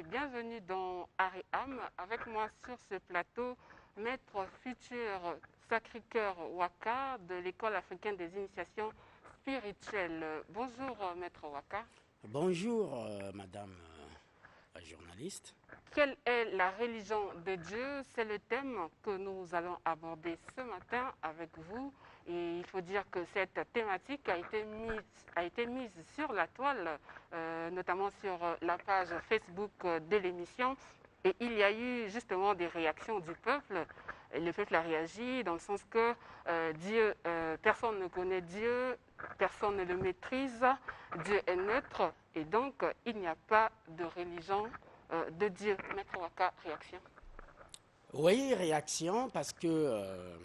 bienvenue dans Ariam. Avec moi sur ce plateau, Maître futur Sacré-Cœur Waka de l'École africaine des initiations spirituelles. Bonjour Maître Waka. Bonjour Madame la journaliste. Quelle est la religion de Dieu? C'est le thème que nous allons aborder ce matin avec vous. Et il faut dire que cette thématique a été mise sur la toile, notamment sur la page Facebook de l'émission. Et il y a eu justement des réactions du peuple. Et le peuple a réagi dans le sens que Dieu, personne ne connaît Dieu, personne ne le maîtrise, Dieu est neutre et donc il n'y a pas de religion de Dieu. Maître Waka, réaction? Oui, réaction parce que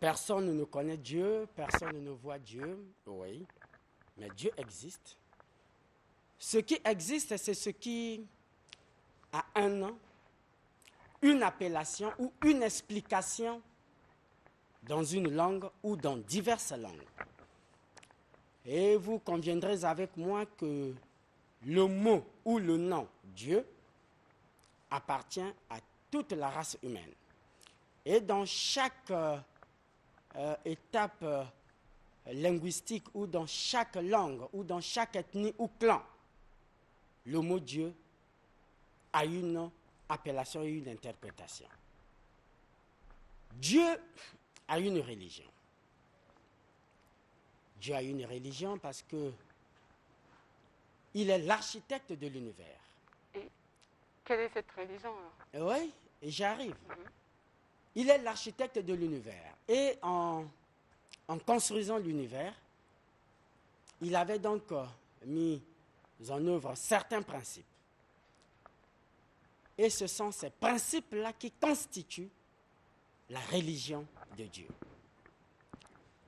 personne ne connaît Dieu, personne ne voit Dieu, oui, mais Dieu existe. Ce qui existe, c'est ce qui a un nom, une appellation ou une explication dans une langue ou dans diverses langues. Et vous conviendrez avec moi que le mot ou le nom Dieu appartient à toute la race humaine. Et dans chaque étape linguistique ou dans chaque langue ou dans chaque ethnie ou clan, le mot Dieu a une appellation et une interprétation. Dieu a une religion. Dieu a une religion parce que il est l'architecte de l'univers. Et quelle est cette religion alors? Oui, et j'arrive. Il est l'architecte de l'univers. Et en construisant l'univers, il avait donc mis en œuvre certains principes. Et ce sont ces principes-là qui constituent la religion de Dieu.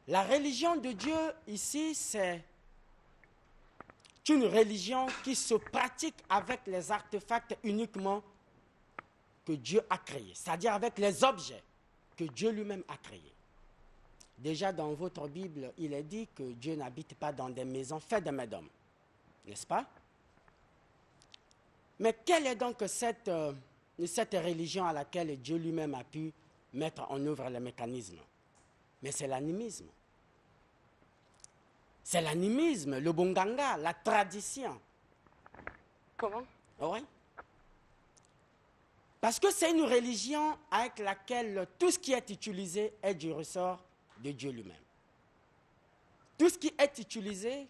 La religion de Dieu, ici, c'est une religion qui se pratique avec les artefacts uniquement que Dieu a créés, c'est-à-dire avec les objets que Dieu lui-même a créés. Déjà dans votre Bible, il est dit que Dieu n'habite pas dans des maisons faites de mains d'hommes, n'est-ce pas? Mais quelle est donc cette religion à laquelle Dieu lui-même a pu mettre en œuvre les mécanismes? Mais c'est l'animisme. C'est l'animisme, le bonganga, la tradition. Comment? Oui. Parce que c'est une religion avec laquelle tout ce qui est utilisé est du ressort de Dieu lui-même. Tout ce qui est utilisé,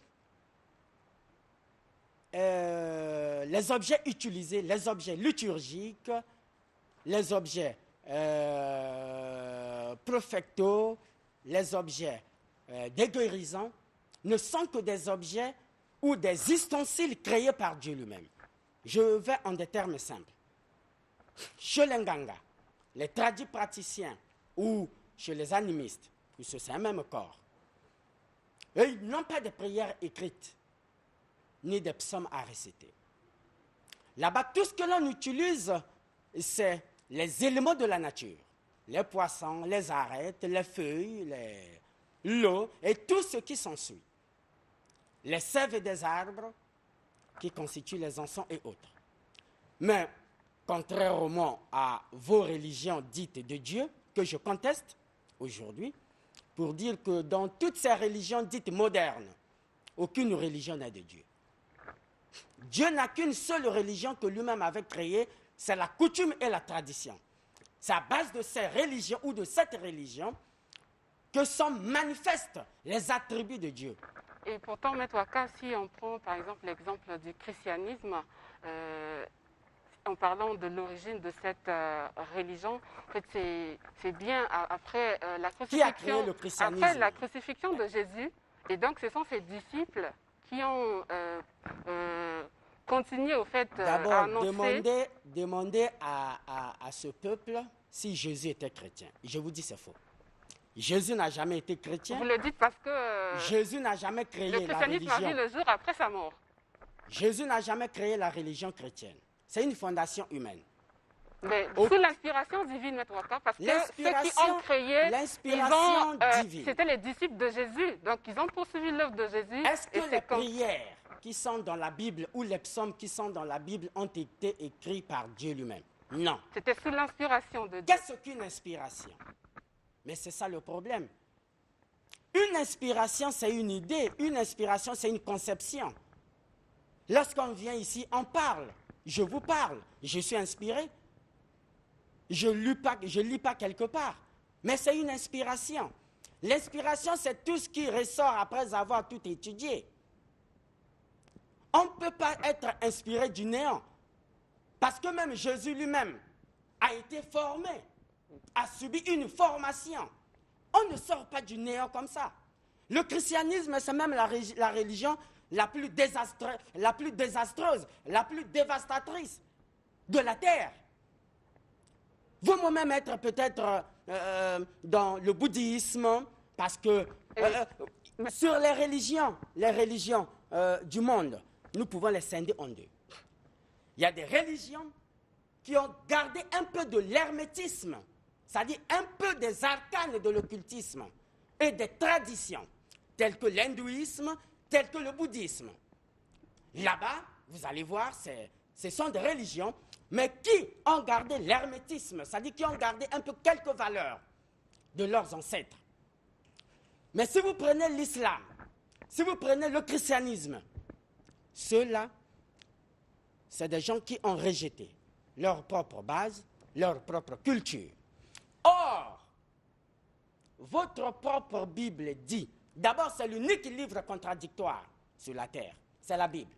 les objets utilisés, les objets liturgiques, les objets prophétaux, les objets de guérison, ne sont que des objets ou des ustensiles créés par Dieu lui-même. Je vais en des termes simples. Chez les Nganga, les tradipraticiens ou chez les animistes, puisque c'est un même corps, eux, ils n'ont pas de prières écrites, ni de psaumes à réciter. Là-bas, tout ce que l'on utilise, c'est les éléments de la nature. Les poissons, les arêtes, les feuilles, l'eau et tout ce qui s'ensuit. Les sèves des arbres qui constituent les encens et autres. Mais, contrairement à vos religions dites de Dieu, que je conteste aujourd'hui, pour dire que dans toutes ces religions dites modernes, aucune religion n'est de Dieu. Dieu n'a qu'une seule religion que lui-même avait créée, c'est la coutume et la tradition. C'est à base de ces religions ou de cette religion que sont manifestes les attributs de Dieu. Et pourtant, Maître Waka, si on prend par exemple l'exemple du christianisme, en parlant de l'origine de cette religion, en fait, c'est bien après la crucifixion. Qui a créé le christianisme? Après la crucifixion de Jésus. Et donc, ce sont ses disciples qui ont continué au fait à annoncer. D'abord, demandez à ce peuple si Jésus était chrétien. Je vous dis c'est faux. Jésus n'a jamais été chrétien. Vous le dites parce que Jésus n'a jamais créé la religion. Le christianisme a vu le jour après sa mort. Jésus n'a jamais créé la religion chrétienne. C'est une fondation humaine. Mais sous l'inspiration divine, Maître Waka, parce que ceux qui ont créé, l'inspiration divine. C'était les disciples de Jésus. Donc, ils ont poursuivi l'œuvre de Jésus. Est-ce que les prières qui sont dans la Bible ou les psaumes qui sont dans la Bible ont été écrits par Dieu lui-même. Non. C'était sous l'inspiration de Dieu. Qu'est-ce qu'une inspiration? Mais c'est ça le problème. Une inspiration, c'est une idée. Une inspiration, c'est une conception. Lorsqu'on vient ici, on parle. Je vous parle. Je suis inspiré. Je ne lis pas quelque part. Mais c'est une inspiration. L'inspiration, c'est tout ce qui ressort après avoir tout étudié. On ne peut pas être inspiré du néant. Parce que même Jésus lui-même a été formé, a subi une formation. On ne sort pas du néant comme ça. Le christianisme, c'est même la religion la plus désastreuse, la plus dévastatrice de la terre. Vous moi-même être peut-être dans le bouddhisme, parce que sur les religions du monde, nous pouvons les scinder en deux. Il y a des religions qui ont gardé un peu de l'hermétisme, c'est-à-dire un peu des arcanes de l'occultisme et des traditions, telles que l'hindouisme, telles que le bouddhisme. Là-bas, vous allez voir, ce sont des religions, mais qui ont gardé l'hermétisme, c'est-à-dire qui ont gardé un peu quelques valeurs de leurs ancêtres. Mais si vous prenez l'islam, si vous prenez le christianisme, ceux-là, c'est des gens qui ont rejeté leur propre base, leur propre culture. Or, votre propre Bible dit, d'abord c'est l'unique livre contradictoire sur la terre, c'est la Bible.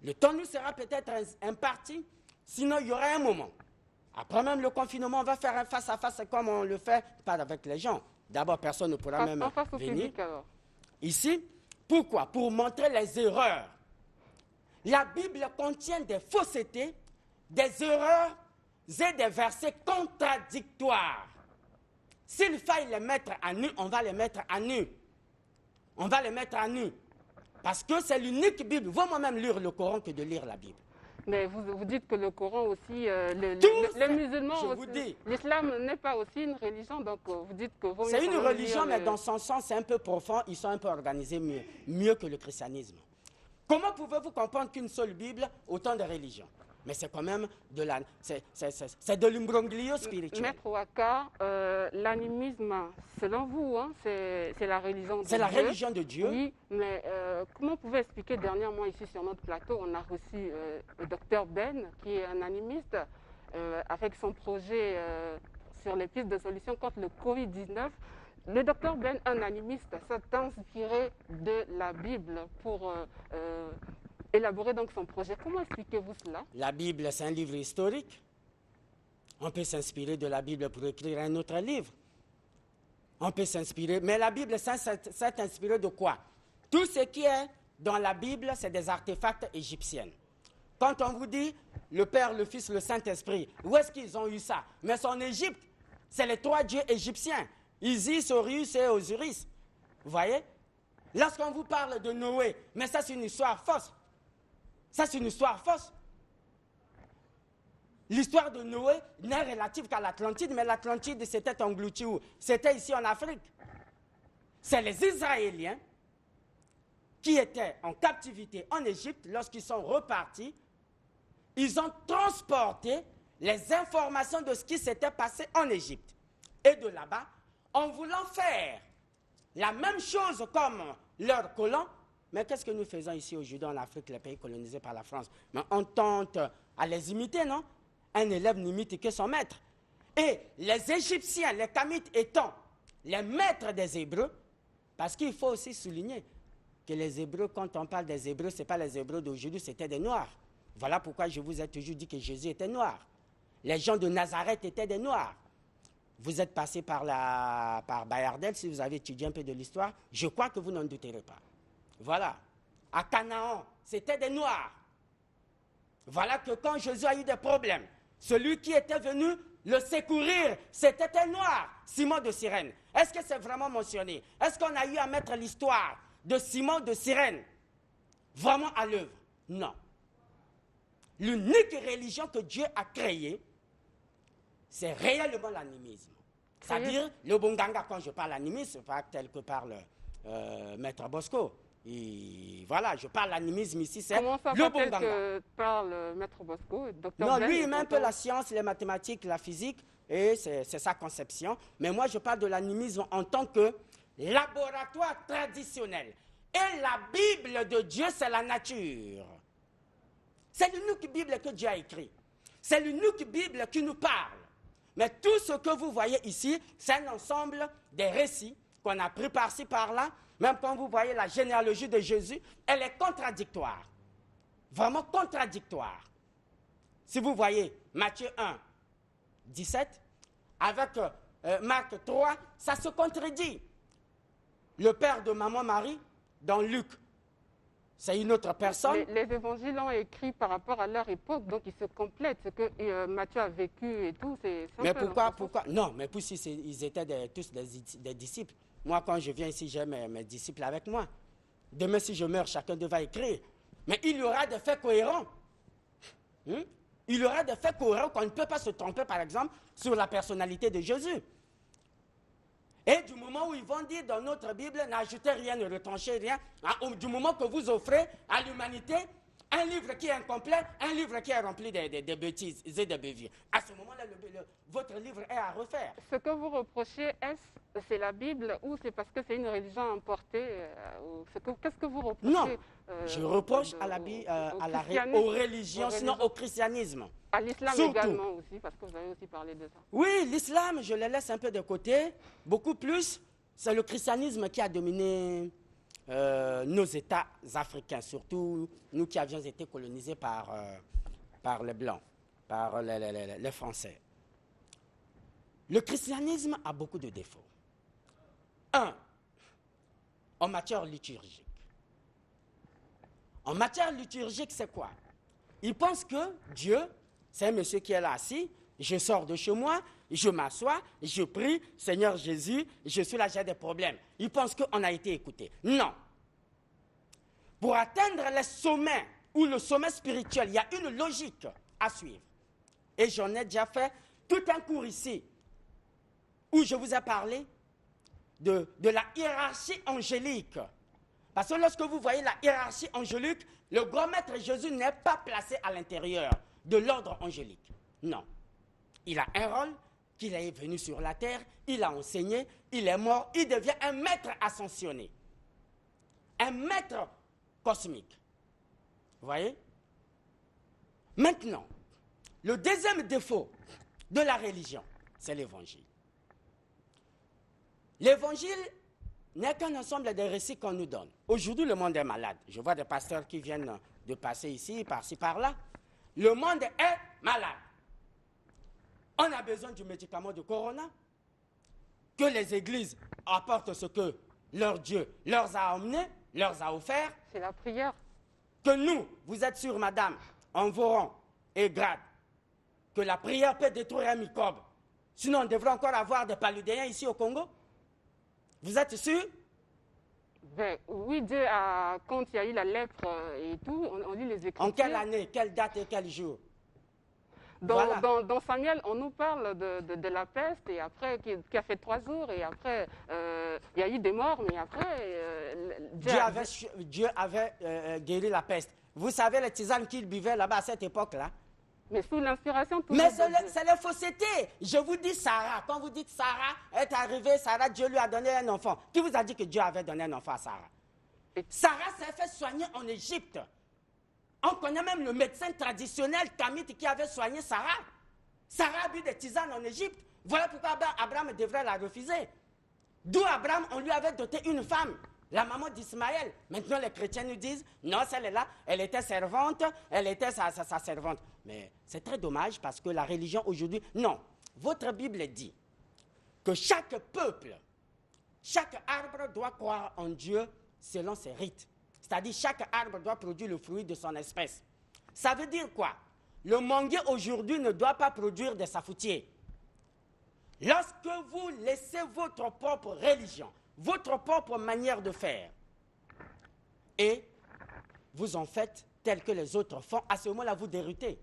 Le temps nous sera peut-être imparti, sinon il y aura un moment. Après même le confinement, on va faire un face-à-face comme on le fait, pas avec les gens. D'abord, personne ne pourra même venir. Ici, pourquoi? Pour montrer les erreurs. La Bible contient des faussetés, des erreurs et des versets contradictoires. S'il faille les mettre à nu, on va les mettre à nu. On va les mettre à nu. Parce que c'est l'unique Bible. Vaut moi-même lire le Coran que de lire la Bible. Mais vous dites que le Coran aussi, les musulmans je aussi, vous dis. L'islam n'est pas aussi une religion, donc vous dites que vaut mieux. C'est une religion, mais dans son sens, c'est un peu profond, ils sont un peu organisés mieux que le christianisme. Comment pouvez-vous comprendre qu'une seule Bible, autant de religions? Mais c'est quand même c'est de l'imbroglio spirituel. Maître Ouaka, l'animisme, selon vous, hein, c'est la religion de Dieu. C'est la religion de Dieu. Oui, mais comment vous pouvez expliquer, dernièrement ici sur notre plateau, on a reçu le docteur Ben, qui est un animiste, avec son projet sur les pistes de solutions contre le Covid-19. Le docteur Ben, un animiste, s'est inspiré de la Bible pour élaborer donc son projet. Comment expliquez-vous cela? La Bible, c'est un livre historique. On peut s'inspirer de la Bible pour écrire un autre livre. On peut s'inspirer, mais la Bible, ça s'est inspiré de quoi? Tout ce qui est dans la Bible, c'est des artefacts égyptiens. Quand on vous dit le Père, le Fils, le Saint-Esprit, où est-ce qu'ils ont eu ça? Mais c'est en Égypte. C'est les trois dieux égyptiens. Isis, Horus et Osiris. Vous voyez? Lorsqu'on vous parle de Noé, mais ça c'est une histoire fausse. Ça c'est une histoire fausse. L'histoire de Noé n'est relative qu'à l'Atlantide, mais l'Atlantide c'était englouti où? C'était ici en Afrique. C'est les Israéliens qui étaient en captivité en Égypte, lorsqu'ils sont repartis, ils ont transporté les informations de ce qui s'était passé en Égypte. Et de là-bas, en voulant faire la même chose comme leurs colons, mais qu'est-ce que nous faisons ici aujourd'hui en Afrique, les pays colonisés par la France? Mais on tente à les imiter, non? Un élève n'imite que son maître. Et les Égyptiens, les Kamites étant les maîtres des Hébreux, parce qu'il faut aussi souligner que les Hébreux, quand on parle des Hébreux, ce n'est pas les Hébreux d'aujourd'hui, c'était des Noirs. Voilà pourquoi je vous ai toujours dit que Jésus était noir. Les gens de Nazareth étaient des Noirs. Vous êtes passé par Bayardel, si vous avez étudié un peu de l'histoire, je crois que vous n'en douterez pas. Voilà. À Canaan, c'était des Noirs. Voilà que quand Jésus a eu des problèmes, celui qui était venu le secourir, c'était un Noir, Simon de Cyrène. Est-ce que c'est vraiment mentionné? Est-ce qu'on a eu à mettre l'histoire de Simon de Cyrène vraiment à l'œuvre? Non. L'unique religion que Dieu a créée, c'est réellement l'animisme. C'est-à-dire, le Bonganga, quand je parle animisme, c'est pas tel que parle Maître Bosco. Et voilà, je parle animisme ici, c'est Comment ça le va-t-elle Bonganga. que parle Maître Bosco et Dr. Non, Blaise lui, il met un peu entend- la science, les mathématiques, la physique, et c'est sa conception. Mais moi, je parle de l'animisme en tant que laboratoire traditionnel. Et la Bible de Dieu, c'est la nature. C'est l'unique Bible que Dieu a écrit. C'est l'unique Bible qui nous parle. Mais tout ce que vous voyez ici, c'est un ensemble des récits qu'on a pris par-ci, par-là. Même quand vous voyez la généalogie de Jésus, elle est contradictoire. Vraiment contradictoire. Si vous voyez Matthieu 1, 17, avec Marc 3, ça se contredit. Le père de maman Marie, dans Luc, c'est une autre personne. Les évangiles ont écrit par rapport à leur époque, donc ils se complètent. Ce que Matthieu a vécu et tout, c'est un Mais peu pourquoi? Non, mais puis si ils étaient tous des disciples. Moi, quand je viens ici, j'ai mes disciples avec moi. Demain, si je meurs, chacun devra écrire. Mais il y aura des faits cohérents. Il y aura des faits cohérents qu'on ne peut pas se tromper, par exemple, sur la personnalité de Jésus. Et du moment où ils vont dire dans notre Bible, n'ajoutez rien, ne retranchez rien, du moment que vous offrez à l'humanité un livre qui est incomplet, un livre qui est rempli de bêtises et de béviers, à ce moment-là, votre livre est à refaire. Ce que vous reprochez, c'est la Bible ou c'est parce que c'est une religion importée qu'est-ce que vous reprochez? Non, je reproche aux religions, sinon au christianisme. À l'islam également aussi, parce que vous avez aussi parlé de ça. Oui, l'islam, je le laisse un peu de côté. Beaucoup plus, c'est le christianisme qui a dominé nos États africains, surtout nous qui avions été colonisés par les Blancs, par les Français. Le christianisme a beaucoup de défauts. Un, en matière liturgique. En matière liturgique, c'est quoi? Ils pensent que Dieu, c'est un monsieur qui est là assis, je sors de chez moi, je m'assois, je prie, Seigneur Jésus, je suis là, j'ai des problèmes. Ils pensent qu'on a été écouté. Non. Pour atteindre les sommets ou le sommet spirituel, il y a une logique à suivre. Et j'en ai déjà fait tout un cours ici, où je vous ai parlé de la hiérarchie angélique. Parce que lorsque vous voyez la hiérarchie angélique, le grand maître Jésus n'est pas placé à l'intérieur de l'ordre angélique. Non. Il a un rôle, qu'il est venu sur la terre, il a enseigné, il est mort, il devient un maître ascensionné. Un maître cosmique. Vous voyez? Maintenant, le deuxième défaut de la religion, c'est l'évangile. L'évangile n'est qu'un ensemble de récits qu'on nous donne. Aujourd'hui, le monde est malade. Je vois des pasteurs qui viennent de passer ici, par-ci, par-là. Le monde est malade. On a besoin du médicament de Corona. Que les églises apportent ce que leur Dieu leur a emmené, leur a offert. C'est la prière. Que nous, vous êtes sûrs, madame, en Voron et Grade, que la prière peut détruire un microbe. Sinon, on devrait encore avoir des paludéens ici au Congo. Vous êtes sûrs? Ben, oui, Dieu a, quand il y a eu la lèpre et tout, on lit les Écritures. En quelle année, quelle date et quel jour? Dans Samuel, on nous parle de la peste, et après, qui a fait 3 jours, et après, il y a eu des morts, mais après, Dieu avait guéri la peste. Vous savez les tisanes qu'ils buvaient là-bas à cette époque-là? Mais sous l'inspiration toujours. Mais c'est la fausseté. Je vous dis Sarah. Quand vous dites Sarah est arrivée, Sarah, Dieu lui a donné un enfant. Qui vous a dit que Dieu avait donné un enfant à Sarah? Sarah s'est fait soigner en Égypte. On connaît même le médecin traditionnel Kamite qui avait soigné Sarah. Sarah a bu des tisanes en Égypte. Voilà pourquoi Abraham devrait la refuser. D'où Abraham, on lui avait doté une femme, la maman d'Ismaël. Maintenant, les chrétiens nous disent, non, celle-là, elle était servante, elle était sa servante. Mais c'est très dommage parce que la religion aujourd'hui, non. Votre Bible dit que chaque peuple, chaque arbre doit croire en Dieu selon ses rites. C'est-à-dire chaque arbre doit produire le fruit de son espèce. Ça veut dire quoi? Le manguier aujourd'hui ne doit pas produire des safoutiers. Lorsque vous laissez votre propre religion, votre propre manière de faire, et vous en faites tel que les autres font, à ce moment-là, vous déroutez.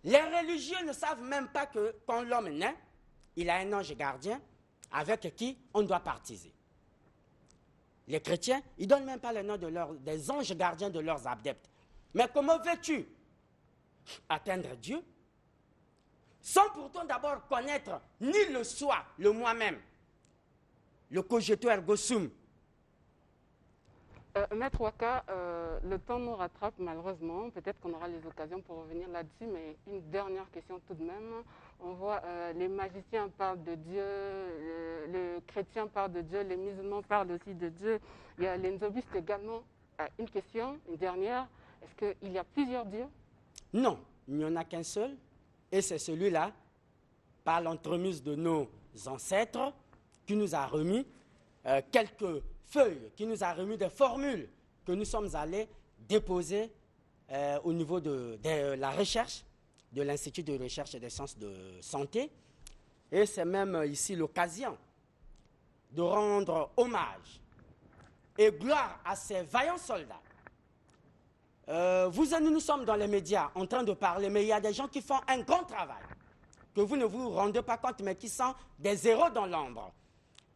Les religieux ne savent même pas que quand l'homme naît, il a un ange gardien avec qui on doit partiser. Les chrétiens, ils ne donnent même pas les noms des anges gardiens de leurs adeptes. Mais comment veux-tu atteindre Dieu sans pourtant d'abord connaître ni le soi, le moi-même, le cogito ergo sum? Maître Waka, le temps nous rattrape malheureusement. Peut-être qu'on aura les occasions pour revenir là-dessus, mais une dernière question tout de même. On voit les magiciens parlent de Dieu, les chrétiens parlent de Dieu, les musulmans parlent aussi de Dieu. Il y a les nzobistes également. Une question, une dernière. Est-ce qu'il y a plusieurs dieux? Non, il n'y en a qu'un seul, et c'est celui-là, par l'entremise de nos ancêtres, qui nous a remis quelques feuilles, qui nous a remis des formules que nous sommes allés déposer au niveau de la recherche, de l'Institut de recherche et des sciences de santé. Et c'est même ici l'occasion de rendre hommage et gloire à ces vaillants soldats. Vous et nous sommes dans les médias en train de parler, mais il y a des gens qui font un grand travail, que vous ne vous rendez pas compte, mais qui sont des héros dans l'ombre.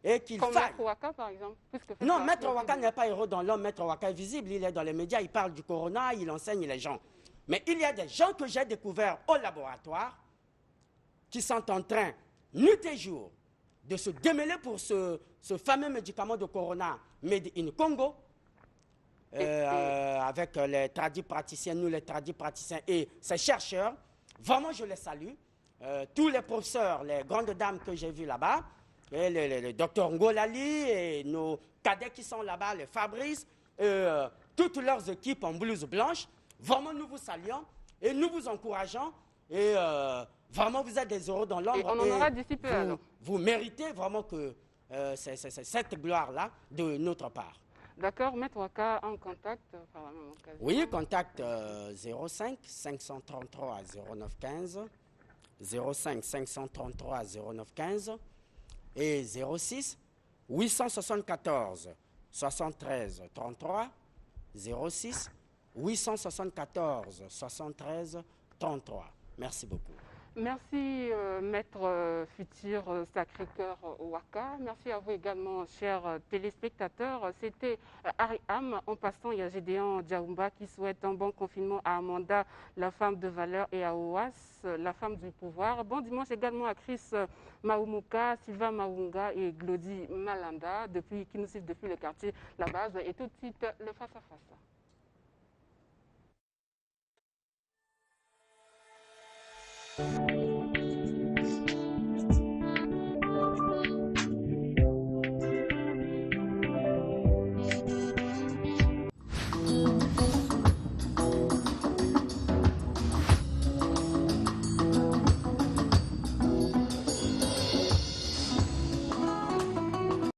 Et qu'il Comme faille... Maître Waka, par exemple. Non, Maître Waka n'est pas héros dans l'ombre. Maître Waka est visible, il est dans les médias, il parle du corona, il enseigne les gens. Mais il y a des gens que j'ai découverts au laboratoire qui sont en train, nuit et jour, de se démêler pour ce fameux médicament de corona made in Congo, avec les tradis praticiens, nous les tradis praticiens et ces chercheurs. Vraiment, je les salue. Tous les professeurs, les grandes dames que j'ai vues là-bas, et le docteur Ngolali et nos cadets qui sont là-bas, les Fabrice, toutes leurs équipes en blouse blanche, vraiment nous vous saluons et nous vous encourageons et vraiment vous êtes des héros dans l'ombre. Et on en aura d'ici peu alors. Vous méritez vraiment que c'est cette gloire-là de notre part. D'accord, Maître Waka en contact par la même occasion. Oui, contact 05 533 0915, 05 533 0915 et 06 874 73 33, 06 874 73 33. Merci beaucoup. Merci, Maître futur Sacré-Cœur Waka. Merci à vous également, chers téléspectateurs. C'était Ariam. En passant, il y a Gédéon Djaoumba qui souhaite un bon confinement à Amanda, la femme de valeur, et à Oas, la femme du pouvoir. Bon dimanche également à Chris Maoumouka, Sylvain Maounga et Glody Malanda, qui nous suivent depuis le quartier La Base. Et tout de suite, le face-à-face.